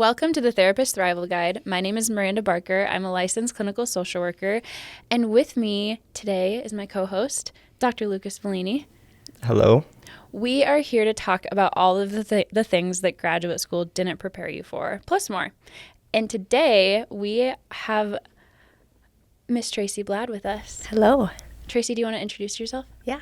Welcome to the Therapist Thrival Guide. My name is Miranda Barker. I'm a licensed clinical social worker. And with me today is my co-host, Dr. Lucas Volini. Hello. We are here to talk about all of the things that graduate school didn't prepare you for, plus more. And today we have Miss Tracy Blad with us. Hello. Tracy, do you want to introduce yourself? Yeah.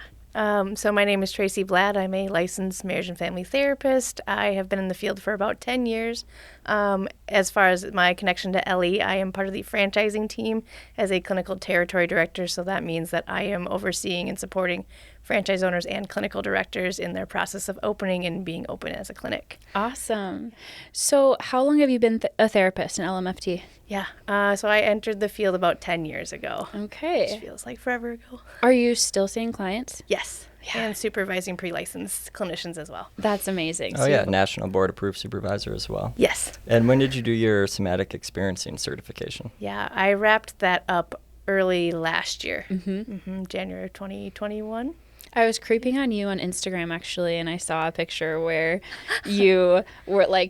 So my name is Tracy Blad. I'm a licensed marriage and family therapist. I have been in the field for about 10 years. As far as my connection to Ellie, I am part of the franchising team as a clinical territory director. So that means that I am overseeing and supporting franchise owners and clinical directors in their process of opening and being open as a clinic. Awesome. So how long have you been a therapist in LMFT? Yeah. So I entered the field about 10 years ago. Okay. Which feels like forever ago. Are you still seeing clients? Yes. Yeah. And supervising pre-licensed clinicians as well. That's amazing. Oh, yeah. National Board Approved Supervisor as well. Yes. And when did you do your Somatic Experiencing certification? Yeah, I wrapped that up early last year, January of 2021. I was creeping on you on Instagram, actually, and I saw a picture where you were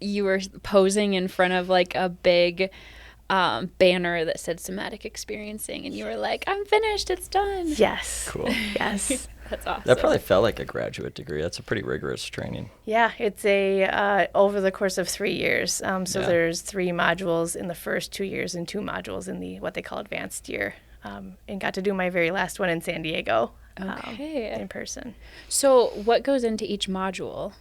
you were posing in front of like a big banner that said Somatic Experiencing, and you were like, I'm finished, it's done. Yes. Cool. Yes. That's awesome. That probably felt like a graduate degree. That's a pretty rigorous training. Yeah, it's over the course of 3 years. There's 3 modules in the first 2 years and 2 modules in the what they call advanced year. And got to do my very last one in San Diego. Okay. In person. So what goes into each module?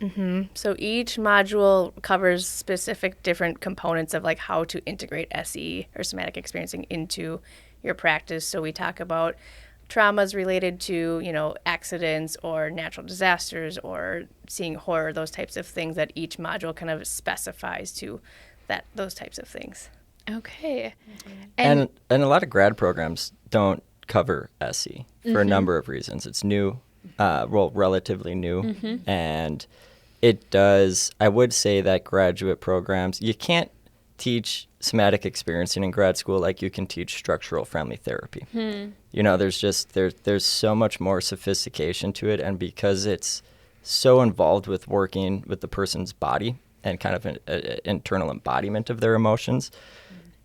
So each module covers specific different components of like how to integrate SE or somatic experiencing into your practice. So we talk about traumas related to, accidents or natural disasters or seeing horror, those types of things that each module kind of specifies to those types of things. Okay. And a lot of grad programs don't cover SE for a number of reasons. It's new, relatively new, and it does, I would say that graduate programs, you can't teach somatic experiencing in grad school like you can teach structural family therapy. There's so much more sophistication to it, and because it's so involved with working with the person's body and kind of an internal embodiment of their emotions,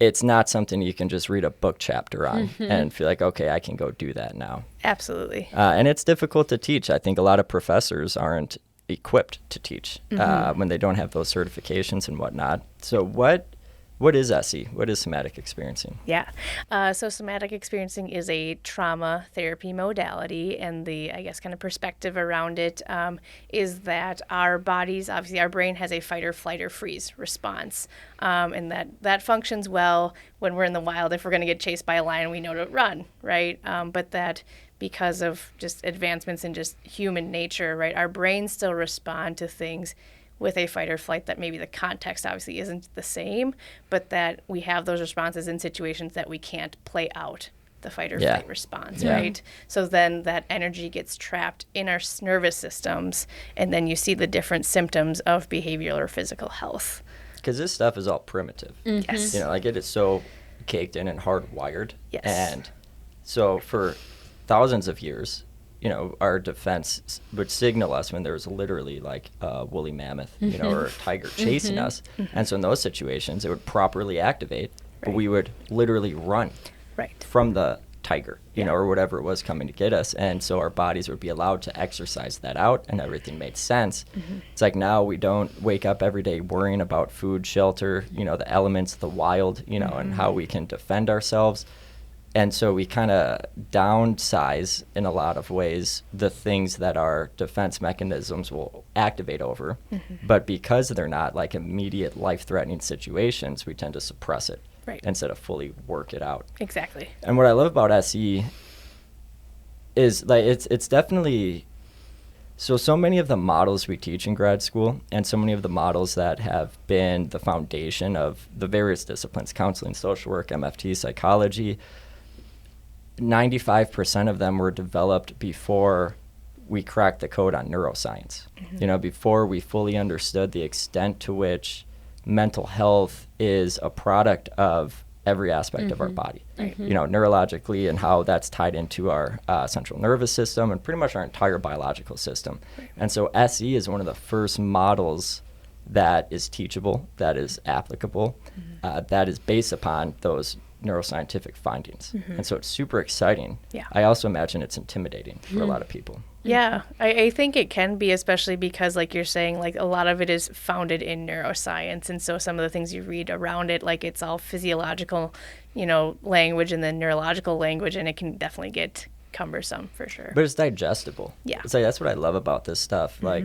it's not something you can just read a book chapter on and feel like, okay, I can go do that now. Absolutely. And it's difficult to teach. I think a lot of professors aren't equipped to teach when they don't have those certifications and whatnot. So what is SE? What is somatic experiencing? Yeah. So somatic experiencing is a trauma therapy modality, and the, kind of perspective around it is that our bodies, obviously our brain has a fight or flight or freeze response, and that functions well when we're in the wild. If we're going to get chased by a lion, we know to run, right? But that because of just advancements in just human nature, right, our brains still respond to things with a fight or flight that maybe the context obviously isn't the same, but that we have those responses in situations that we can't play out the fight or flight response, right? So then that energy gets trapped in our nervous systems, and then you see the different symptoms of behavioral or physical health. Because this stuff is all primitive. Yes. It is so caked in and hardwired. Yes. And so for thousands of years, our defense would signal us when there was literally like a woolly mammoth, or a tiger chasing us. And so in those situations, it would properly activate, but we would literally run from the tiger, or whatever it was coming to get us. And so our bodies would be allowed to exercise that out, and everything made sense. It's like now we don't wake up every day worrying about food, shelter, the elements, the wild, and how we can defend ourselves. And so we kind of downsize, in a lot of ways, the things that our defense mechanisms will activate over. But because they're not like immediate life-threatening situations, we tend to suppress it instead of fully work it out. Exactly. And what I love about SE is like it's definitely so many of the models we teach in grad school, and so many of the models that have been the foundation of the various disciplines, counseling, social work, MFT, psychology, 95% of them were developed before we cracked the code on neuroscience. Before we fully understood the extent to which mental health is a product of every aspect of our body, neurologically, and how that's tied into our central nervous system and pretty much our entire biological system. And so SE is one of the first models that is teachable, that is applicable, that is based upon those neuroscientific findings. And so it's super exciting. Yeah. I also imagine it's intimidating for a lot of people. Yeah, I think it can be, especially because, like you're saying, like a lot of it is founded in neuroscience. And so some of the things you read around it, like it's all physiological, language and then neurological language, and it can definitely get cumbersome for sure. But it's digestible. Yeah. It's like, that's what I love about this stuff. Like,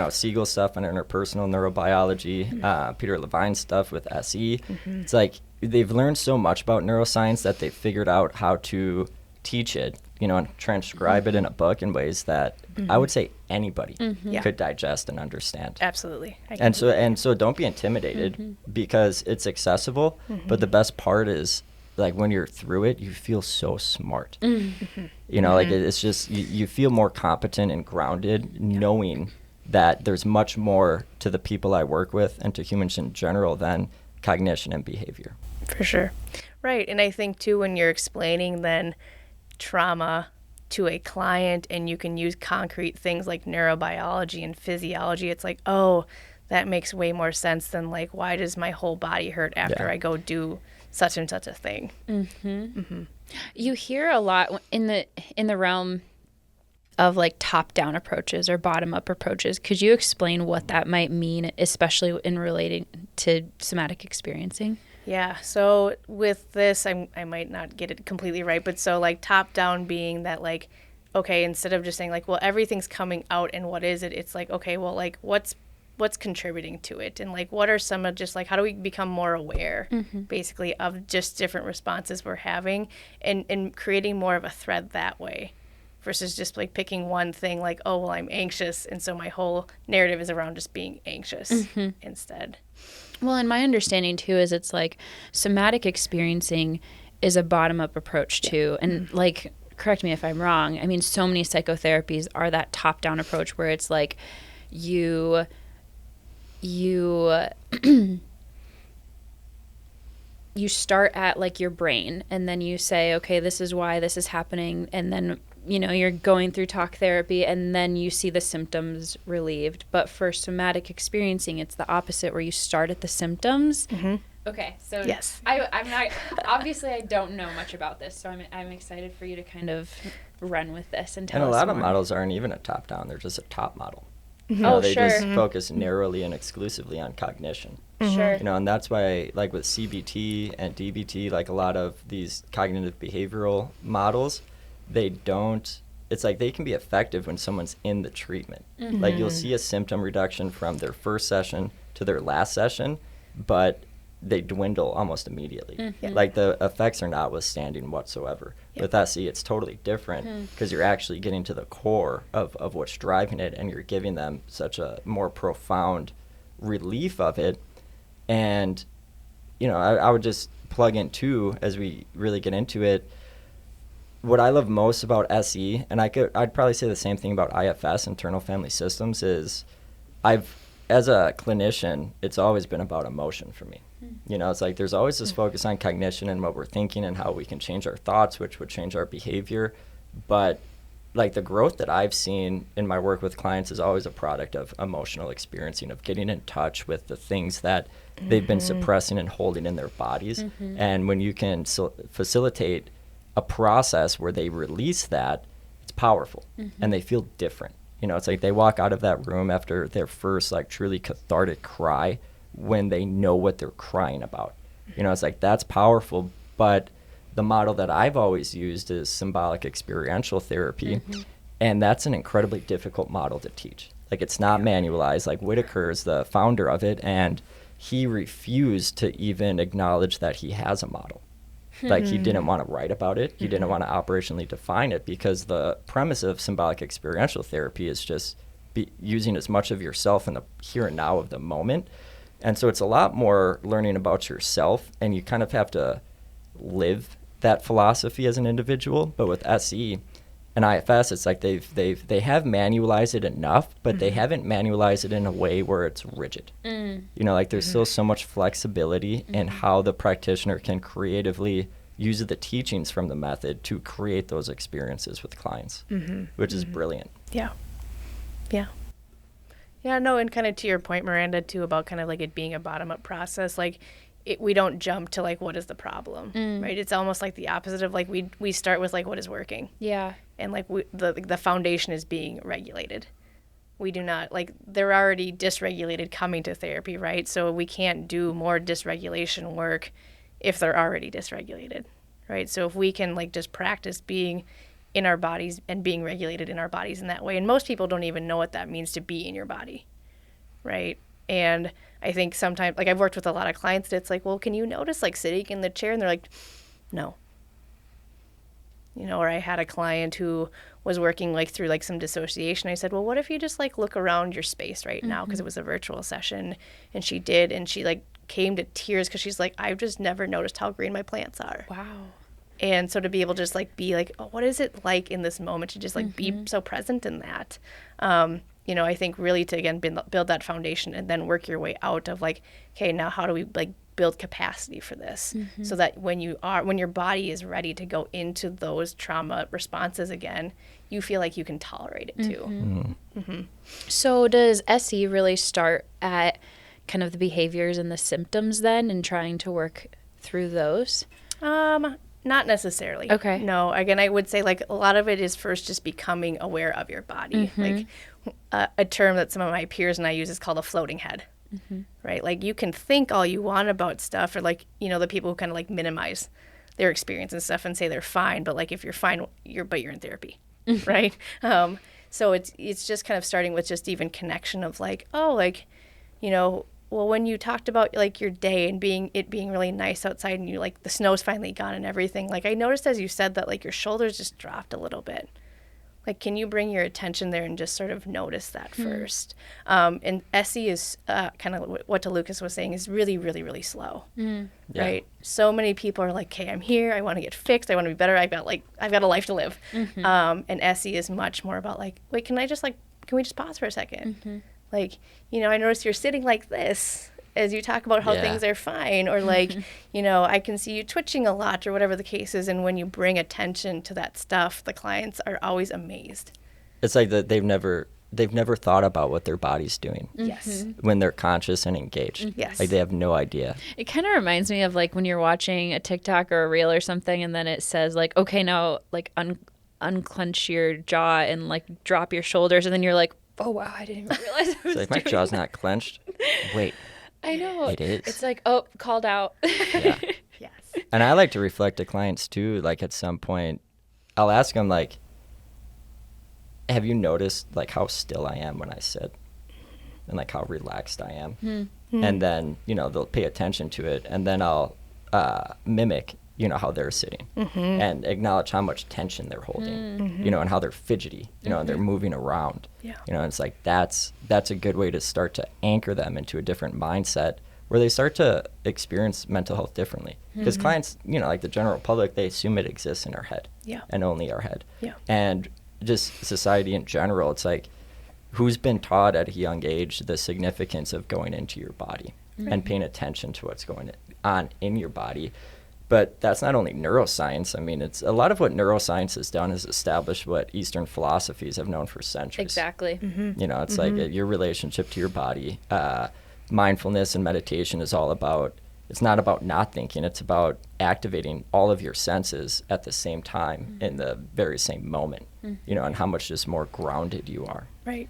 Siegel's stuff on interpersonal neurobiology, Peter Levine's stuff with SE. It's like they've learned so much about neuroscience that they've figured out how to teach it, and transcribe it in a book in ways that I would say anybody could digest and understand. Absolutely. And so don't be intimidated because it's accessible, but the best part is, like, when you're through it, you feel so smart. Like it's just you feel more competent and grounded, knowing that there's much more to the people I work with and to humans in general than cognition and behavior. For sure. Right. And I think too, when you're explaining then trauma to a client and you can use concrete things like neurobiology and physiology, it's like, oh, that makes way more sense than like, why does my whole body hurt after I go do such and such a thing? You hear a lot in the realm of like top-down approaches or bottom-up approaches. Could you explain what that might mean, especially in relating to somatic experiencing? Yeah, so with this, I might not get it completely right, but so like top down being that like, okay, instead of just saying like, well, everything's coming out and what is it? It's like, okay, well, like what's contributing to it? And like, what are some of just like, how do we become more aware basically of just different responses we're having and creating more of a thread that way versus just like picking one thing like, oh, well, I'm anxious. And so my whole narrative is around just being anxious instead. Well, and my understanding, too, is it's like somatic experiencing is a bottom-up approach, too. And, like, correct me if I'm wrong, I mean, so many psychotherapies are that top-down approach where it's like you start at, like, your brain, and then you say, okay, this is why this is happening, and then you're going through talk therapy and then you see the symptoms relieved. But for somatic experiencing, it's the opposite, where you start at the symptoms. Okay, so yes. I'm not, obviously I don't know much about this, so I'm excited for you to kind of run with this and tell us And a lot more. of models aren't even a top-down, they're just a top model. They just focus narrowly and exclusively on cognition. Sure. And that's why, like with CBT and DBT, like a lot of these cognitive behavioral models, it's like they can be effective when someone's in the treatment. Like you'll see a symptom reduction from their first session to their last session, but they dwindle almost immediately. Like the effects are notwithstanding whatsoever. With SE, it's totally different because you're actually getting to the core of what's driving it, and you're giving them such a more profound relief of it. And, I would just plug in too, as we really get into it, what I love most about SE, and I'd probably say the same thing about IFS, internal family systems, is as a clinician, it's always been about emotion for me. It's like there's always this focus on cognition and what we're thinking and how we can change our thoughts, which would change our behavior. But like the growth that I've seen in my work with clients is always a product of emotional experiencing, of getting in touch with the things that they've been suppressing and holding in their bodies. And when you can facilitate a process where they release that, it's powerful and they feel different. It's like they walk out of that room after their first like truly cathartic cry when they know what they're crying about. It's like that's powerful. But the model that I've always used is symbolic experiential therapy, and that's an incredibly difficult model to teach. Like it's not manualized. Like Whitaker is the founder of it, and he refused to even acknowledge that he has a model. Like he didn't want to write about it. He didn't want to operationally define it, because the premise of symbolic experiential therapy is just using as much of yourself in the here and now of the moment. And so it's a lot more learning about yourself, and you kind of have to live that philosophy as an individual. But with SE and IFS, it's like they have manualized it enough, but they haven't manualized it in a way where it's rigid. Like there's still so much flexibility in how the practitioner can creatively use the teachings from the method to create those experiences with clients, which is brilliant. Yeah. Yeah, no, and kind of to your point, Miranda, too, about kind of like it being a bottom-up process, like we don't jump to like what is the problem, right? It's almost like the opposite of like we start with like what is working, Yeah. and like the foundation is being regulated. We do not, like, they're already dysregulated coming to therapy, right? So we can't do more dysregulation work if they're already dysregulated, right? So if we can like just practice being in our bodies and being regulated in our bodies in that way, and most people don't even know what that means to be in your body, right? And I think sometimes, like, I've worked with a lot of clients that it's like, well, can you notice like sitting in the chair? And they're like, no. You know, or I had a client who was working like through like some dissociation. I said, well, what if you just like look around your space right now? Because it was a virtual session. And she did. And she like came to tears because she's like, I've just never noticed how green my plants are. Wow. And so to be able to just like be like, oh, what is it like in this moment to just like be so present in that? You know, I think really to, again, build that foundation and then work your way out of like, okay, now how do we like build capacity for this so that when your body is ready to go into those trauma responses again, you feel like you can tolerate it too. So does SE really start at kind of the behaviors and the symptoms then and trying to work through those? Not necessarily. Okay. No, again, I would say like a lot of it is first just becoming aware of your body. Like a term that some of my peers and I use is called a floating head. Right? Like you can think all you want about stuff, or like, you know, the people who kind of like minimize their experience and stuff and say they're fine, but like if you're fine, you're in therapy, right? So it's just kind of starting with just even connection of like, oh, like, you know, well, when you talked about like your day and being really nice outside and you like the snow's finally gone and everything, like I noticed as you said that like your shoulders just dropped a little bit. Like, can you bring your attention there and just sort of notice that first? And SE is kind of what Lucas was saying is really, really, really slow, right? So many people are like, okay, I'm here. I want to get fixed. I want to be better. I've got a life to live. And SE is much more about like, wait, can we just pause for a second? Like, you know, I notice you're sitting like this as you talk about how things are fine, or like, you know, I can see you twitching a lot or whatever the case is. And when you bring attention to that stuff, the clients are always amazed. It's like that they've never thought about what their body's doing. Yes. When they're conscious and engaged. Yes. Like they have no idea. It kind of reminds me of like when you're watching a TikTok or a reel or something and then it says like, okay, now like unclench your jaw and like drop your shoulders. And then you're like, oh, wow, I didn't even realize I was It's like my doing jaw's that. not clenched. Wait. I know. It is. It's like, oh, called out. Yeah. Yes. And I like to reflect to clients too, like at some point, I'll ask them like, have you noticed like how still I am when I sit? And like how relaxed I am? And then, you know, they'll pay attention to it. And then I'll mimic, you know, how they're sitting and acknowledge how much tension they're holding, you know, and how they're fidgety, you know, and they're moving around. Yeah. You know, and it's like that's a good way to start to anchor them into a different mindset where they start to experience mental health differently. Because clients, you know, like the general public, they assume it exists in our head and only our head. Yeah. And just society in general, it's like who's been taught at a young age the significance of going into your body and paying attention to what's going on in your body. But that's not only neuroscience. I mean, it's a lot of what neuroscience has done is establish what Eastern philosophies have known for centuries. Exactly. You know, it's like your relationship to your body. Mindfulness and meditation is all about, it's not about not thinking. It's about activating all of your senses at the same time in the very same moment, you know, and how much just more grounded you are. Right.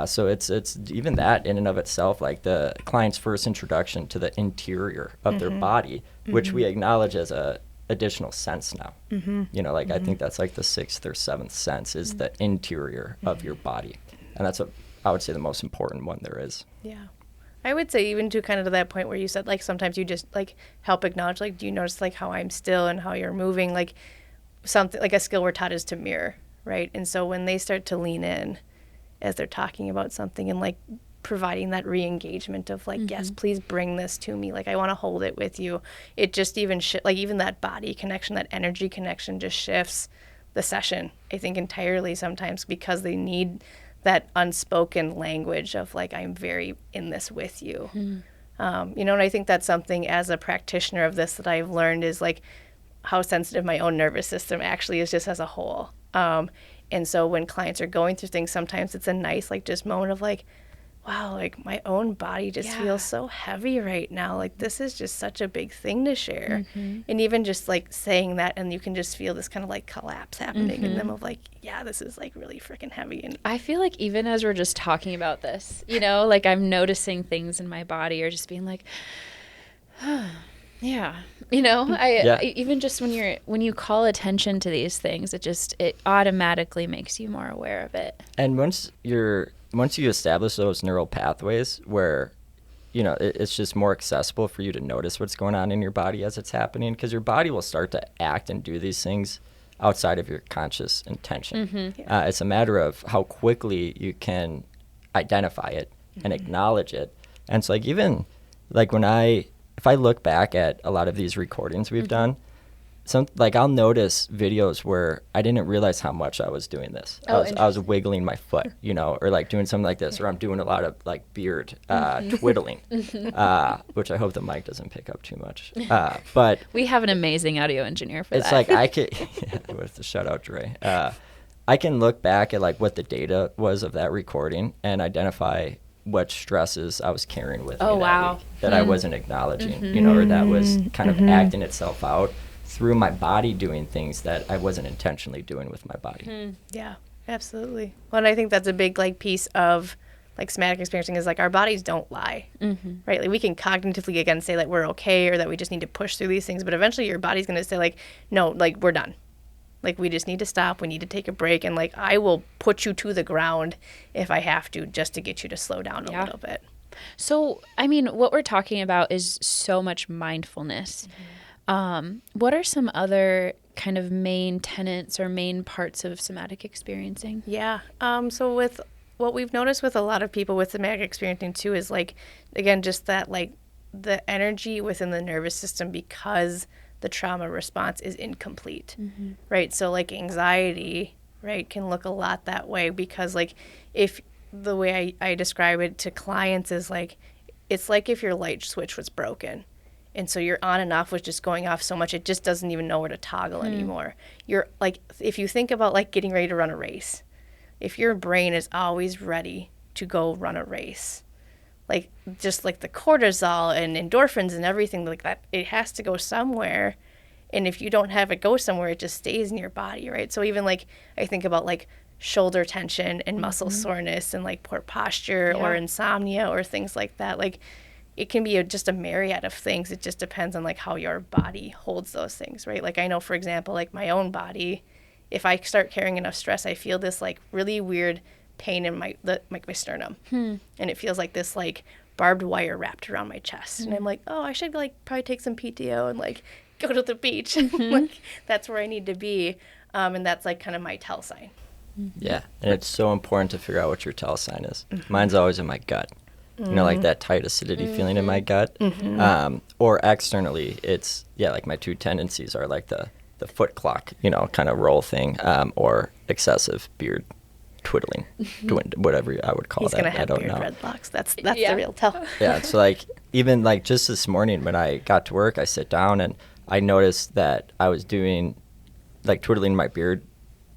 So it's even that in and of itself, like the client's first introduction to the interior of their body, which we acknowledge as a additional sense now. You know, like I think that's like the sixth or seventh sense is the interior of your body. And that's what I would say the most important one there is. Yeah. I would say even to kind of to that point where you said like sometimes you just like help acknowledge, like, do you notice like how I'm still and how you're moving? Like something like a skill we're taught is to mirror, right? And so when they start to lean in as they're talking about something and like providing that re-engagement of like, yes, please bring this to me. Like I want to hold it with you. It just even like even that body connection, that energy connection just shifts the session, I think, entirely sometimes because they need that unspoken language of like, I'm very in this with you. You know, and I think that's something as a practitioner of this that I've learned is like how sensitive my own nervous system actually is just as a whole. And so when clients are going through things, sometimes it's a nice like just moment of like, wow, like my own body just feels so heavy right now. Like this is just such a big thing to share. And even just like saying that, and you can just feel this kind of like collapse happening in them of like, yeah, this is like really freaking heavy. And I feel like even as we're just talking about this, you know, like I'm noticing things in my body or just being like, yeah, you know, even just when you call attention to these things, it automatically makes you more aware of it. And once you establish those neural pathways where, you know, it's just more accessible for you to notice what's going on in your body as it's happening, because your body will start to act and do these things outside of your conscious intention. It's a matter of how quickly you can identify it and acknowledge it. And so like even like if I look back at a lot of these recordings we've done, I'll notice videos where I didn't realize how much I was doing this. I was wiggling my foot, you know, or like doing something like this, or I'm doing a lot of like beard twiddling, which I hope the mic doesn't pick up too much. But we have an amazing audio engineer for that. It's like I could, with the shout out Dre, I can look back at like what the data was of that recording and identify what stresses I was carrying with me that week that I wasn't acknowledging, you know, or that was kind of acting itself out through my body doing things that I wasn't intentionally doing with my body. Yeah, absolutely. Well, and I think that's a big like piece of like somatic experiencing is like our bodies don't lie, right? Like we can cognitively again say like we're okay or that we just need to push through these things, but eventually your body's going to say like, no, like we're done. Like we just need to stop. We need to take a break. And like I will put you to the ground if I have to just to get you to slow down a little bit. So, I mean, what we're talking about is so much mindfulness. What are some other kind of main tenets or main parts of somatic experiencing? Yeah. So with what we've noticed with a lot of people with somatic experiencing too is like, again, just that like the energy within the nervous system because the trauma response is incomplete, right? So like anxiety, right, can look a lot that way because like if the way I describe it to clients is like, it's like if your light switch was broken. And so your on and off was just going off so much, it just doesn't even know where to toggle anymore. You're like, if you think about like getting ready to run a race, if your brain is always ready to go run a race, like just like the cortisol and endorphins and everything like that, it has to go somewhere. And if you don't have it go somewhere, it just stays in your body, right? So even like I think about like shoulder tension and muscle soreness and like poor posture or insomnia or things like that. Like it can be just a myriad of things. It just depends on like how your body holds those things, right? Like I know, for example, like my own body, if I start carrying enough stress, I feel this like really weird pain in my sternum. And it feels like this like barbed wire wrapped around my chest. And I'm like, oh, I should like probably take some PTO and like go to the beach. Like that's where I need to be. And that's like kind of my tell sign. Yeah. And it's so important to figure out what your tell sign is. Mine's always in my gut. You know, like that tight acidity feeling in my gut. Or externally, it's, like my two tendencies are like the foot clock, you know, kind of roll thing, or excessive beard twiddling, whatever I would call He's that. He's going to have beard dreadlocks. That's the real tell. Yeah, so like even like just this morning when I got to work, I sit down and I noticed that I was doing like twiddling my beard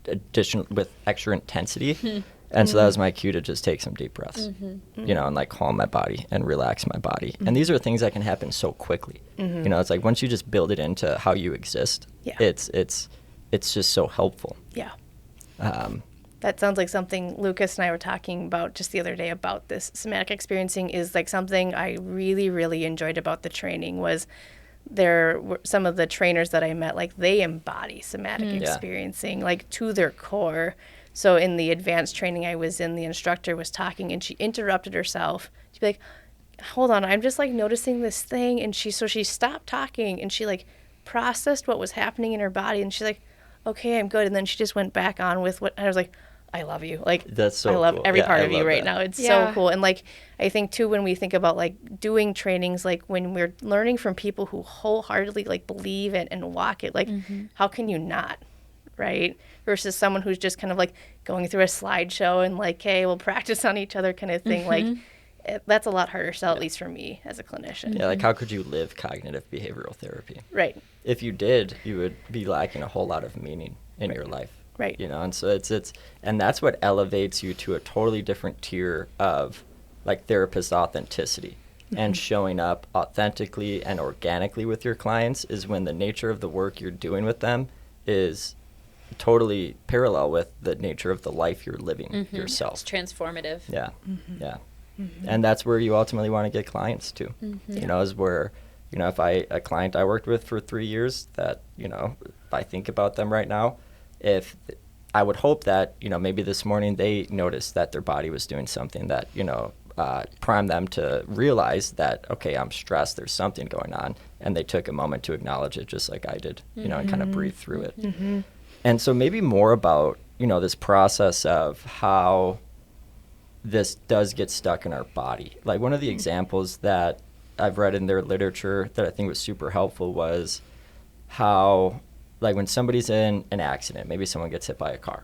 with extra intensity. And so that was my cue to just take some deep breaths, you know, and like calm my body and relax my body. And these are things that can happen so quickly. You know, it's like once you just build it into how you exist, it's just so helpful. Yeah. That sounds like something Lucas and I were talking about just the other day about this somatic experiencing is like something I really, really enjoyed about the training was there were some of the trainers that I met, like they embody somatic experiencing like to their core. So in the advanced training I was in, the instructor was talking and she interrupted herself. She'd be like, hold on, I'm just like noticing this thing. And she stopped talking and she like processed what was happening in her body. And she's like, okay, I'm good. And then she just went back on with what, and I was like, I love you. Like, that's so I love cool. every part of you right that. now. It's so cool. And like, I think too, when we think about like doing trainings, like when we're learning from people who wholeheartedly like believe it and walk it, like how can you not, right? Versus someone who's just kind of like going through a slideshow and like, hey, we'll practice on each other kind of thing. Like that's a lot harder to sell, at least for me as a clinician. Yeah, like how could you live cognitive behavioral therapy? Right. If you did, you would be lacking a whole lot of meaning in your life. Right. You know, and so it's and that's what elevates you to a totally different tier of like therapist authenticity. And showing up authentically and organically with your clients is when the nature of the work you're doing with them is totally parallel with the nature of the life you're living yourself. It's transformative. Yeah, yeah. And that's where you ultimately want to get clients to. You know, is where, you know, if a client I worked with for 3 years that, you know, if I think about them right now, if I would hope that, you know, maybe this morning they noticed that their body was doing something that, you know, prime them to realize that, okay, I'm stressed, there's something going on, and they took a moment to acknowledge it just like I did, you know, and kind of breathe through it. And so maybe more about, you know, this process of how this does get stuck in our body. Like one of the examples that I've read in their literature that I think was super helpful was how, like when somebody's in an accident, maybe someone gets hit by a car,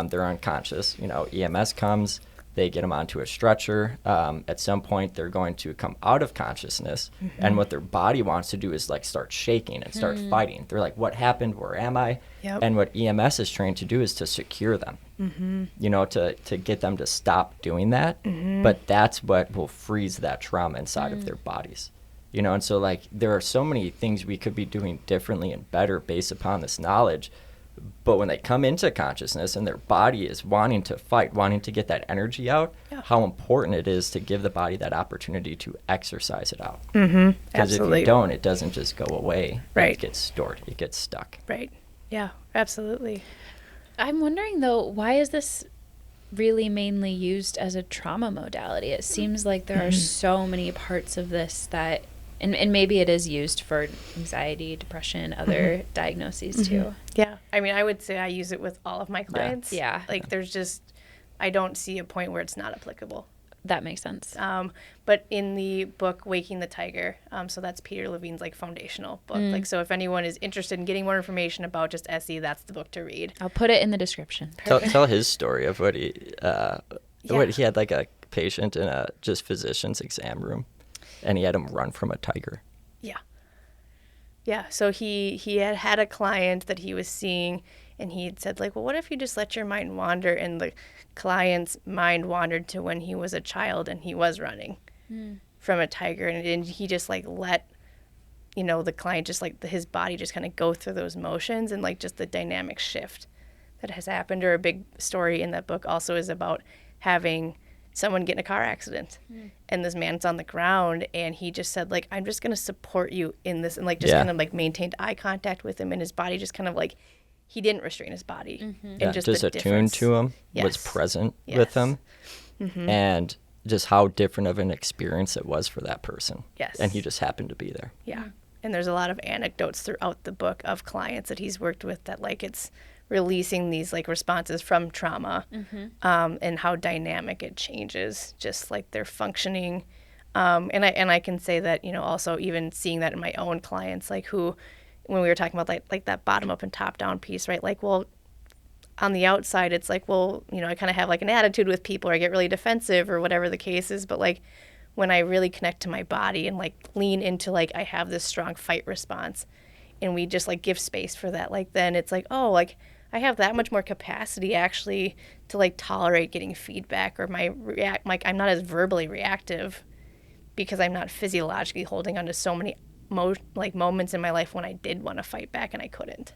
they're unconscious, you know, EMS comes, they get them onto a stretcher. At some point, they're going to come out of consciousness. And what their body wants to do is like start shaking and start fighting. They're like, what happened? Where am I? And what EMS is trained to do is to secure them, you know, to get them to stop doing that. But that's what will freeze that trauma inside of their bodies. You know, and so like there are so many things we could be doing differently and better based upon this knowledge. But when they come into consciousness and their body is wanting to fight, wanting to get that energy out, how important it is to give the body that opportunity to exercise it out. Because if you don't, it doesn't just go away. It gets stored. It gets stuck. Right. Yeah, absolutely. I'm wondering, though, why is this really mainly used as a trauma modality? It seems like there are so many parts of this that... And maybe it is used for anxiety, depression, other diagnoses too. Yeah. I mean, I would say I use it with all of my clients. Yeah. Like there's just, I don't see a point where it's not applicable. That makes sense. But in the book, Waking the Tiger, so that's Peter Levine's like foundational book. Like, so if anyone is interested in getting more information about just SE, that's the book to read. I'll put it in the description. Tell his story of what he had like a patient in a just physician's exam room. And he had him run from a tiger. Yeah. So he had a client that he was seeing, and he had said, like, well, what if you just let your mind wander? And the client's mind wandered to when he was a child and he was running from a tiger. And he just, like, let, you know, the client just, like, his body just kind of go through those motions and, like, just the dynamic shift that has happened. Or a big story in that book also is about having someone get in a car accident and this man's on the ground and he just said, like, I'm just going to support you in this, and like just kind of like maintained eye contact with him, and his body just kind of like, he didn't restrain his body. And just attuned to him, was present with him, and just how different of an experience it was for that person. And he just happened to be there. And there's a lot of anecdotes throughout the book of clients that he's worked with that, like, it's releasing these like responses from trauma, and how dynamic it changes, just like their functioning. And I can say that, you know, also even seeing that in my own clients, like who, when we were talking about like that bottom up and top down piece, right? Like, well, on the outside, it's like, well, you know, I kind of have like an attitude with people, or I get really defensive or whatever the case is. But like when I really connect to my body and like lean into like, I have this strong fight response, and we just like give space for that, like then it's like, oh, like I have that much more capacity actually to like tolerate getting feedback, or like I'm not as verbally reactive because I'm not physiologically holding on to so many moments in my life when I did want to fight back and I couldn't.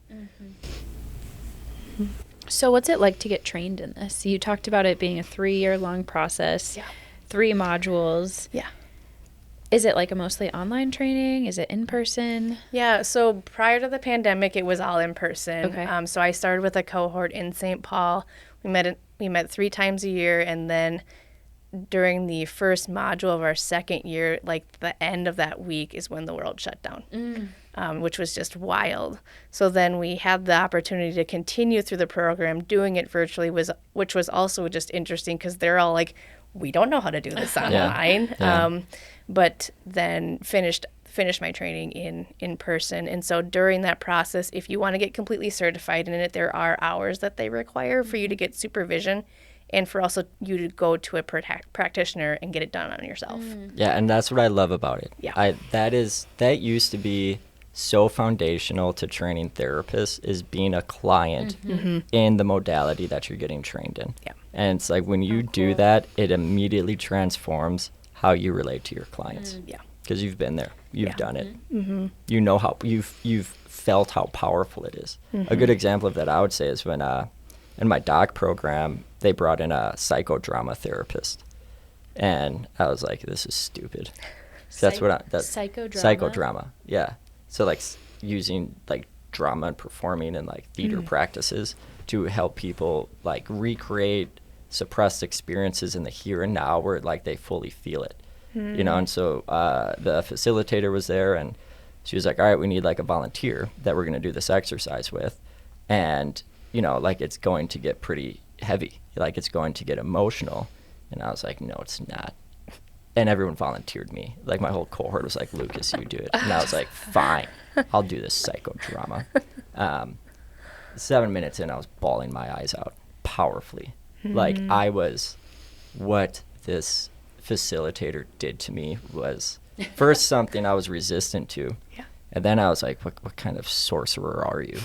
So what's it like to get trained in this? You talked about it being a 3-year-long process, 3 modules. Is it like a mostly online training? Is it in person? Yeah, so prior to the pandemic, it was all in person. Okay. So I started with a cohort in St. Paul. We met 3 times a year, and then during the first module of our second year, like the end of that week is when the world shut down, which was just wild. So then we had the opportunity to continue through the program, doing it virtually, which was also just interesting because they're all like, we don't know how to do this online. But then finished my training in person. And so during that process, if you want to get completely certified in it, there are hours that they require for you to get supervision, and for also you to go to a practitioner and get it done on yourself. Yeah, and that's what I love about it. That used to be so foundational to training therapists, is being a client in the modality that you're getting trained in. And it's like when you do that, it immediately transforms how you relate to your clients. Yeah. Because you've been there, you've done it. Mm-hmm. You know how you've felt how powerful it is. A good example of that I would say is when in my doc program they brought in a psychodrama therapist, and I was like, this is stupid. That's psychodrama. Yeah. So like using like drama and performing and like theater practices to help people like recreate suppressed experiences in the here and now where like they fully feel it. You know, and so the facilitator was there, and she was like, all right, we need like a volunteer that we're going to do this exercise with. And, you know, like it's going to get pretty heavy, like it's going to get emotional. And I was like, no, it's not. And everyone volunteered me. Like my whole cohort was like, Lucas, you do it. And I was like, fine, I'll do this psychodrama. 7 minutes in, I was bawling my eyes out powerfully. Like I was, what this facilitator did to me was first something I was resistant to. Yeah. And then I was like, what kind of sorcerer are you?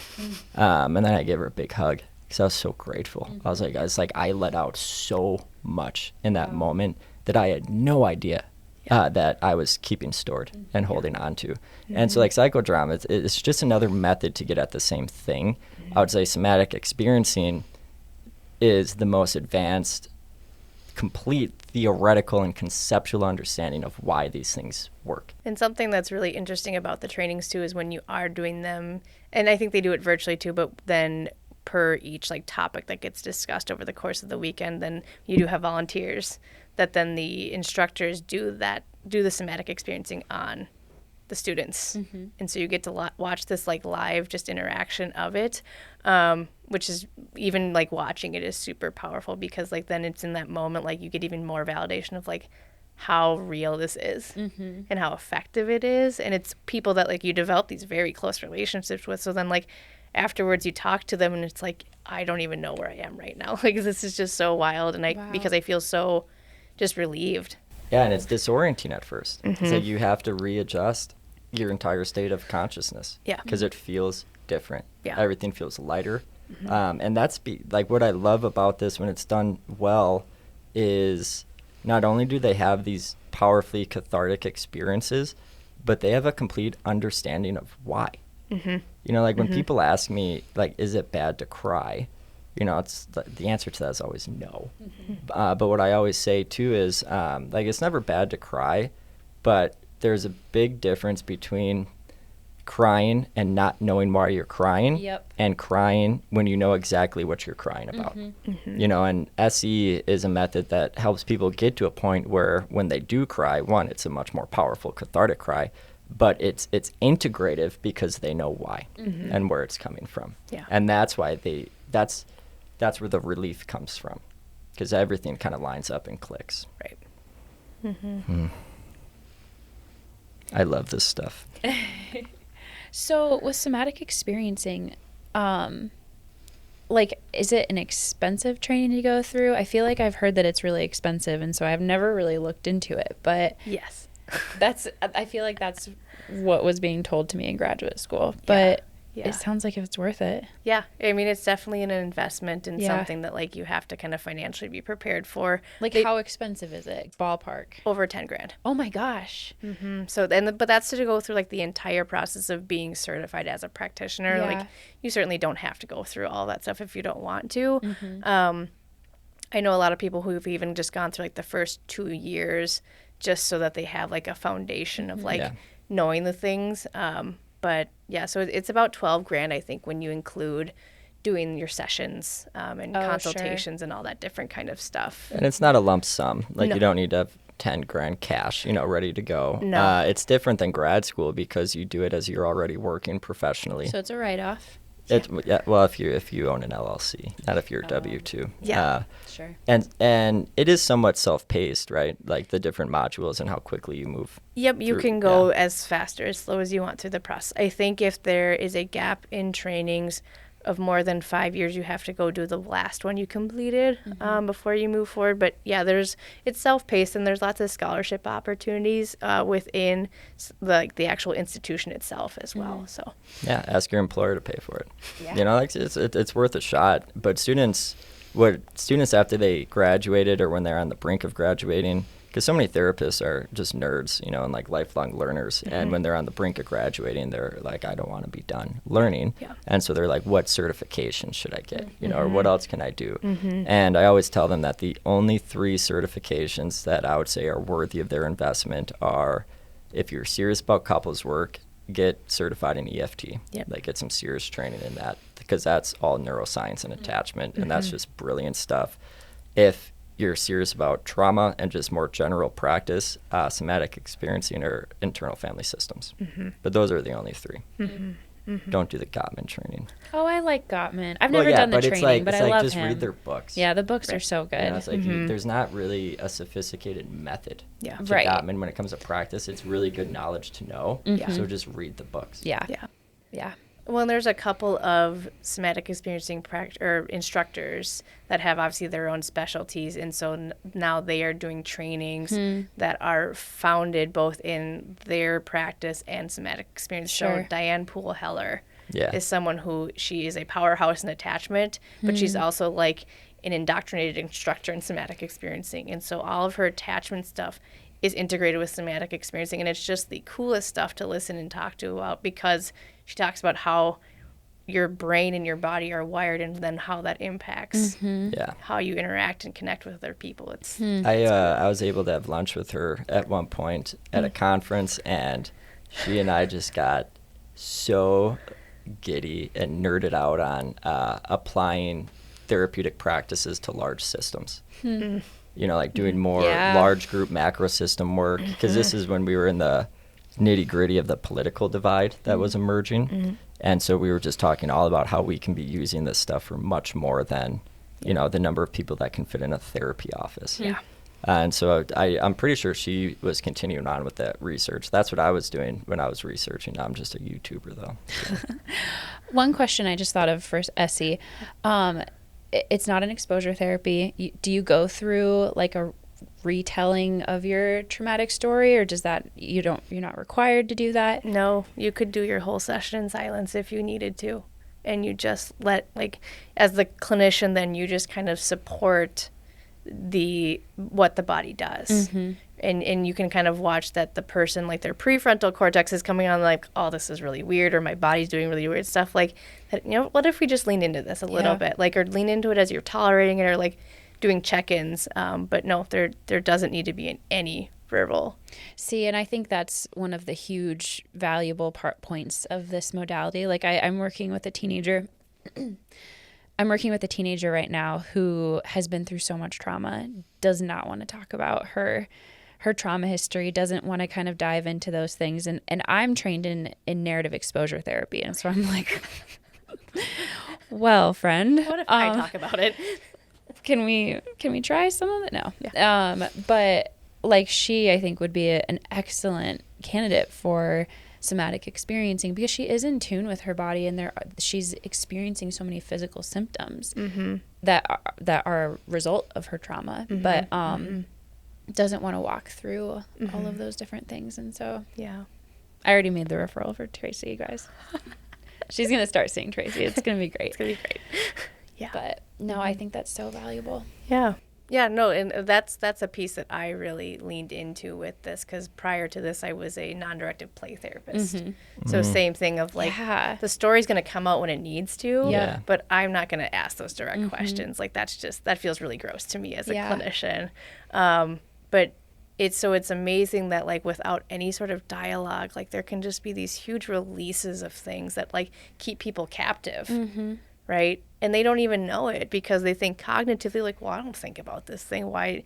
And then I gave her a big hug because I was so grateful. I was like, I let out so much in that moment that I had no idea that I was keeping stored and holding on to. And so like psychodrama, it's just another method to get at the same thing. I would say somatic experiencing is the most advanced, complete theoretical and conceptual understanding of why these things work. And something that's really interesting about the trainings too is when you are doing them, and I think they do it virtually too, but then per each like topic that gets discussed over the course of the weekend, then you do have volunteers that then the instructors do the somatic experiencing on the students. And so you get to watch this like live just interaction of it, which is even like watching it is super powerful because like then it's in that moment like you get even more validation of like how real this is and how effective it is. And it's people that like you develop these very close relationships with. So then like afterwards you talk to them and it's like, I don't even know where I am right now. Like this is just so wild. And because I feel so just relieved. Yeah, and it's disorienting at first. So you have to readjust your entire state of consciousness. Yeah. Because it feels different. Yeah. Everything feels lighter. And that's like what I love about this when it's done well is not only do they have these powerfully cathartic experiences, but they have a complete understanding of why. You know, like when people ask me, like, is it bad to cry? You know, it's the answer to that is always no. But what I always say too is, like, it's never bad to cry, but there's a big difference between crying and not knowing why you're crying, and crying when you know exactly what you're crying about. You know, and SE is a method that helps people get to a point where when they do cry, one, it's a much more powerful cathartic cry, but it's integrative because they know why and where it's coming from. And that's why that's where the relief comes from, because everything kind of lines up and clicks. Right. I love this stuff. So with somatic experiencing, like, is it an expensive training to go through? I feel like I've heard that it's really expensive, and so I've never really looked into it. But Yes. I feel like that's what was being told to me in graduate school. But Yeah. it sounds like it's worth it. Yeah. I mean, it's definitely an investment in something that like you have to kind of financially be prepared for. Like, how expensive is it? Ballpark. Over 10 grand. Oh my gosh. So then, but that's to go through like the entire process of being certified as a practitioner. Yeah. Like you certainly don't have to go through all that stuff if you don't want to. I know a lot of people who've even just gone through like the first 2 years just so that they have like a foundation of like knowing the things. But yeah, so it's about 12 grand, I think, when you include doing your sessions and consultations and all that different kind of stuff. And it's not a lump sum. Like you don't need to have 10 grand cash, you know, ready to go. No. It's different than grad school because you do it as you're already working professionally. So it's a write-off. Well, if you own an LLC, not if you're W-2. Yeah. Sure. And it is somewhat self-paced, right? Like the different modules and how quickly you move. Yep, you can go as fast or as slow as you want through the process. I think if there is a gap in trainings of more than 5 years, you have to go do the last one you completed before you move forward. But yeah, it's self-paced, and there's lots of scholarship opportunities within the actual institution itself as well. So yeah, ask your employer to pay for it. You know, like it's worth a shot. But students, what students after they graduated or when they're on the brink of graduating, because so many therapists are just nerds, you know, and like lifelong learners. And when they're on the brink of graduating, they're like, I don't want to be done learning. Yeah. And so they're like, what certification should I get? You know, or what else can I do? And I always tell them that the only 3 certifications that I would say are worthy of their investment are, if you're serious about couples work, get certified in EFT. Yep. Like, get some serious training in that, because that's all neuroscience and attachment, and that's just brilliant stuff. If you're serious about trauma and just more general practice, somatic experiencing or internal family systems. But those are the only 3. Don't do the Gottman training. Oh, I like Gottman. I've never done the training, but I love just him. read their books. Yeah, the books are so good. You know, it's like there's not really a sophisticated method to Right. Gottman when it comes to practice. It's really good knowledge to know. So just read the books. Yeah. Yeah. Yeah. Well, there's a couple of somatic experiencing instructors that have obviously their own specialties, and so now they are doing trainings that are founded both in their practice and somatic experience. Sure. So Diane Poole-Heller Yeah. is someone who, she is a powerhouse in attachment, but she's also like an indoctrinated instructor in somatic experiencing, and so all of her attachment stuff is integrated with somatic experiencing, and it's just the coolest stuff to listen and talk to about, because she talks about how your brain and your body are wired and then how that impacts Yeah. how you interact and connect with other people. It's I was able to have lunch with her at one point at a conference, and she and I just got so giddy and nerded out on applying therapeutic practices to large systems. You know, like doing more large group macro system work, because this is when we were in the nitty gritty of the political divide that was emerging. And so we were just talking all about how we can be using this stuff for much more than, you know, the number of people that can fit in a therapy office. Yeah. And so I'm pretty sure she was continuing on with that research. That's what I was doing when I was researching. I'm just a YouTuber, though. So. One question I just thought of for Essie. It's not an exposure therapy. Do you go through like a retelling of your traumatic story, or does that you're not required to do that? No, you could do your whole session in silence if you needed to, and you just let, like, as the clinician, then you just kind of support what the body does. And you can kind of watch that the person, like, their prefrontal cortex is coming on, like, oh, this is really weird, or my body's doing really weird stuff. Like, you know, what if we just lean into this a little bit, like, or lean into it as you're tolerating it, or like doing check-ins. But no, there doesn't need to be any verbal. See, and I think that's one of the huge valuable points of this modality. Like, I'm working with a teenager. I'm working with a teenager right now who has been through so much trauma, does not want to talk about her trauma history, doesn't want to kind of dive into those things. And I'm trained in narrative exposure therapy. And so I'm like, well, friend. What if I talk about it? Can we try some of it? No. Yeah. But like, she, I think, would be an excellent candidate for somatic experiencing, because she is in tune with her body, and she's experiencing so many physical symptoms that are a result of her trauma, but doesn't want to walk through all of those different things. And so I already made the referral for Tracy, you guys. She's gonna start seeing Tracy. It's gonna be great. It's gonna be great. Yeah. But no, I think that's so valuable. Yeah. Yeah, no, and that's a piece that I really leaned into with this, because prior to this, I was a non-directive play therapist. So same thing of like, the story's going to come out when it needs to, but I'm not going to ask those direct questions. Like, that feels really gross to me as a clinician. But it's amazing that, like, without any sort of dialogue, like, there can just be these huge releases of things that, like, keep people captive. Right? And they don't even know it, because they think cognitively, like, well, I don't think about this thing. Why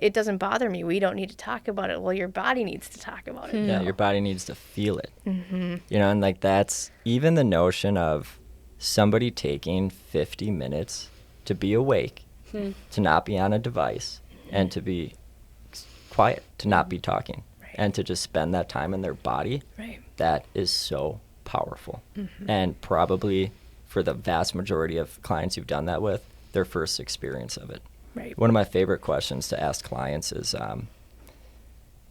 it doesn't bother me. We don't need to talk about it. Well, your body needs to talk about it. Yeah, your body needs to feel it. You know, and like, that's even the notion of somebody taking 50 minutes to be awake, to not be on a device, and to be quiet, to not be talking, and to just spend that time in their body. That is so powerful. And probably, for the vast majority of clients you've done that with, their first experience of it. One of my favorite questions to ask clients is,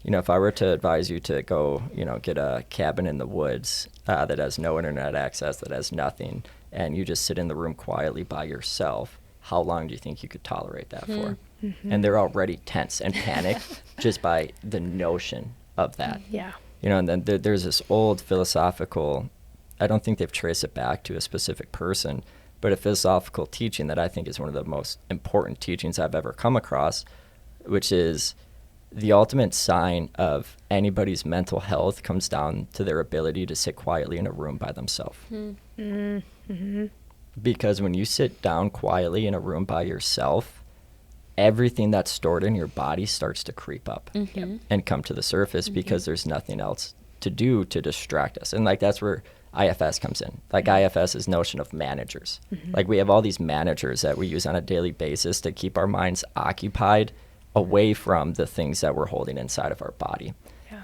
you know, if I were to advise you to go, you know, get a cabin in the woods that has no internet access, that has nothing, and you just sit in the room quietly by yourself, how long do you think you could tolerate that for? And they're already tense and panicked just by the notion of that. Yeah. You know, and then there's this old philosophical, I don't think they've traced it back to a specific person, but a philosophical teaching that I think is one of the most important teachings I've ever come across, which is the ultimate sign of anybody's mental health comes down to their ability to sit quietly in a room by themselves. Because when you sit down quietly in a room by yourself, everything that's stored in your body starts to creep up and come to the surface because there's nothing else to do to distract us. And like that's where IFS comes in. Like IFS is notion of managers. Like we have all these managers that we use on a daily basis to keep our minds occupied away from the things that we're holding inside of our body.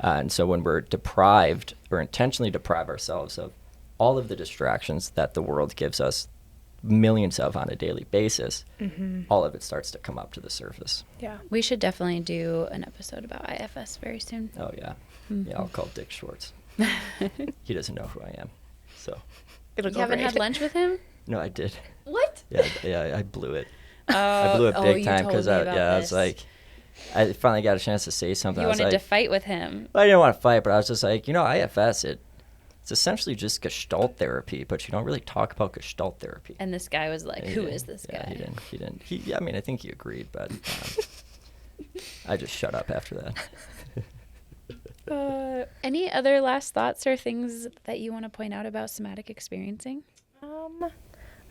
And so when we're deprived or intentionally deprive ourselves of all of the distractions that the world gives us millions of on a daily basis, all of it starts to come up to the surface. Yeah. We should definitely do an episode about IFS very soon. Oh, yeah. Yeah, I'll call Dick Schwartz. He doesn't know who I am. So. It'll You go haven't great. had lunch with him? No, I did. What? Yeah, I blew it. Oh, I blew it big you time told because me I about was this. like, I finally got a chance to say something. You I was wanted like, to fight with him. I didn't want to fight, but I was just like, IFS, it's essentially just Gestalt therapy, but you don't really talk about Gestalt therapy. And this guy was like, And he who didn't. is this Yeah, guy? he didn't. I mean, I think he agreed, but I just shut up after that. Any other last thoughts or things that you want to point out about somatic experiencing?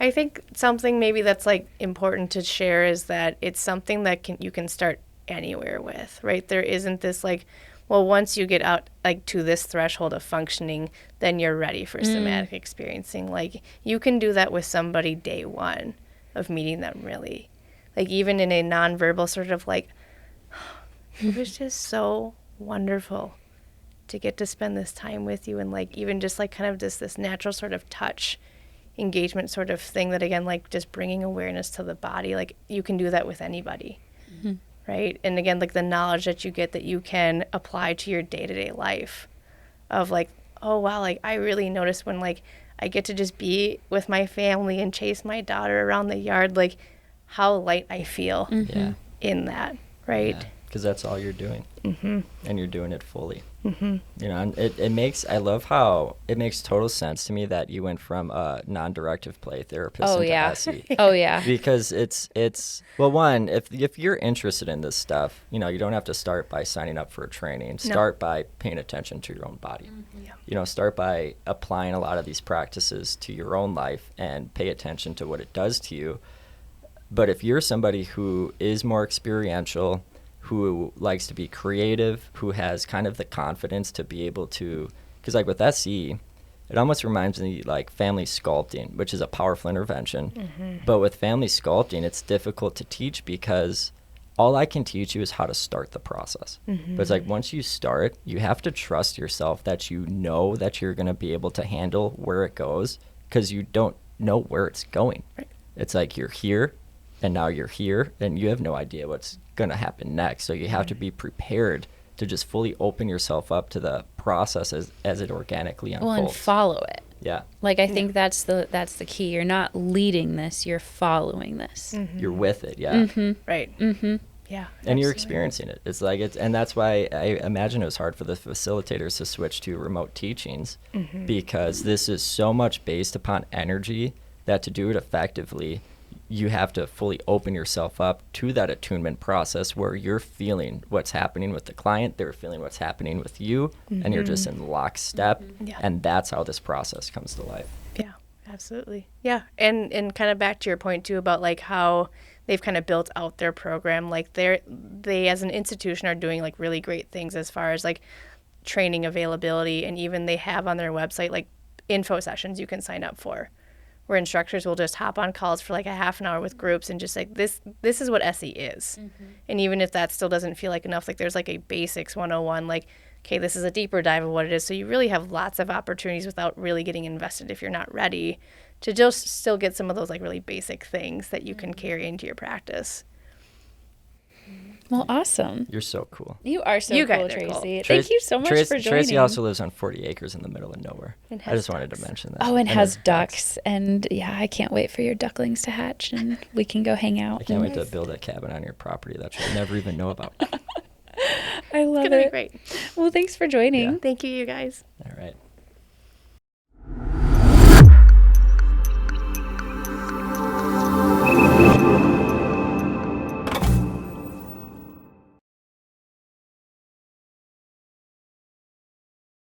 I think something maybe that's like important to share is that it's something that you can start anywhere with, right? There isn't this like, well, once you get out like to this threshold of functioning, then you're ready for somatic experiencing. Like you can do that with somebody day one of meeting them, really. Like even in a nonverbal sort of like, it was just so wonderful to get to spend this time with you, and like even just like kind of this natural sort of touch engagement sort of thing that, again, like just bringing awareness to the body, like you can do that with anybody, right? And again, like the knowledge that you get that you can apply to your day-to-day life of like, oh wow, like I really notice when like I get to just be with my family and chase my daughter around the yard, like how light I feel Yeah. in that, right? Because that's all you're doing, and you're doing it fully. And it makes, I love how it makes total sense to me that you went from a non-directive play therapist into SE. Oh, yeah. Because it's well, one, if you're interested in this stuff, you don't have to start by signing up for a training. Start by paying attention to your own body. Start by applying a lot of these practices to your own life and pay attention to what it does to you. But if you're somebody who is more experiential, who likes to be creative, who has kind of the confidence to be able to, because like with SE, it almost reminds me like family sculpting, which is a powerful intervention. But with family sculpting, it's difficult to teach because all I can teach you is how to start the process. But it's like once you start, you have to trust yourself that you know that you're going to be able to handle where it goes, because you don't know where it's going. Right. It's like you're here, and now you're here, and you have no idea what's going to happen next. So you have to be prepared to just fully open yourself up to the process as it organically unfolds. Well, and follow it. Yeah. Like I think that's the key. You're not leading this, you're following this. You're with it. Yeah. Right. Yeah. And you're absolutely. experiencing it. It's like and that's why I imagine it was hard for the facilitators to switch to remote teachings, because this is so much based upon energy that to do it effectively, you have to fully open yourself up to that attunement process where you're feeling what's happening with the client, they're feeling what's happening with you, and you're just in lockstep. Yeah. And that's how this process comes to life. Yeah, absolutely. Yeah, and kind of back to your point too about like how they've kind of built out their program. Like they as an institution are doing like really great things as far as like training availability, and even they have on their website like info sessions you can sign up for, where instructors will just hop on calls for like a half an hour with groups and just like this is what SE is. And even if that still doesn't feel like enough, like there's like a basics 101, like, okay, this is a deeper dive of what it is. So you really have lots of opportunities without really getting invested if you're not ready to just still get some of those like really basic things that you can carry into your practice. Well, awesome. You're so cool. You are so You cool, guys are cool. Tracy. Thank you so much for joining. Tracy also lives on 40 acres in the middle of nowhere. And I has just wanted to ducks. mention that. Oh, and has ducks. And yeah, I can't wait for your ducklings to hatch and we can go hang out. I can't wait to build a cabin on your property that you'll never even know about. I love It's going to it. be great. Well, thanks for joining. Yeah. Thank you, you guys.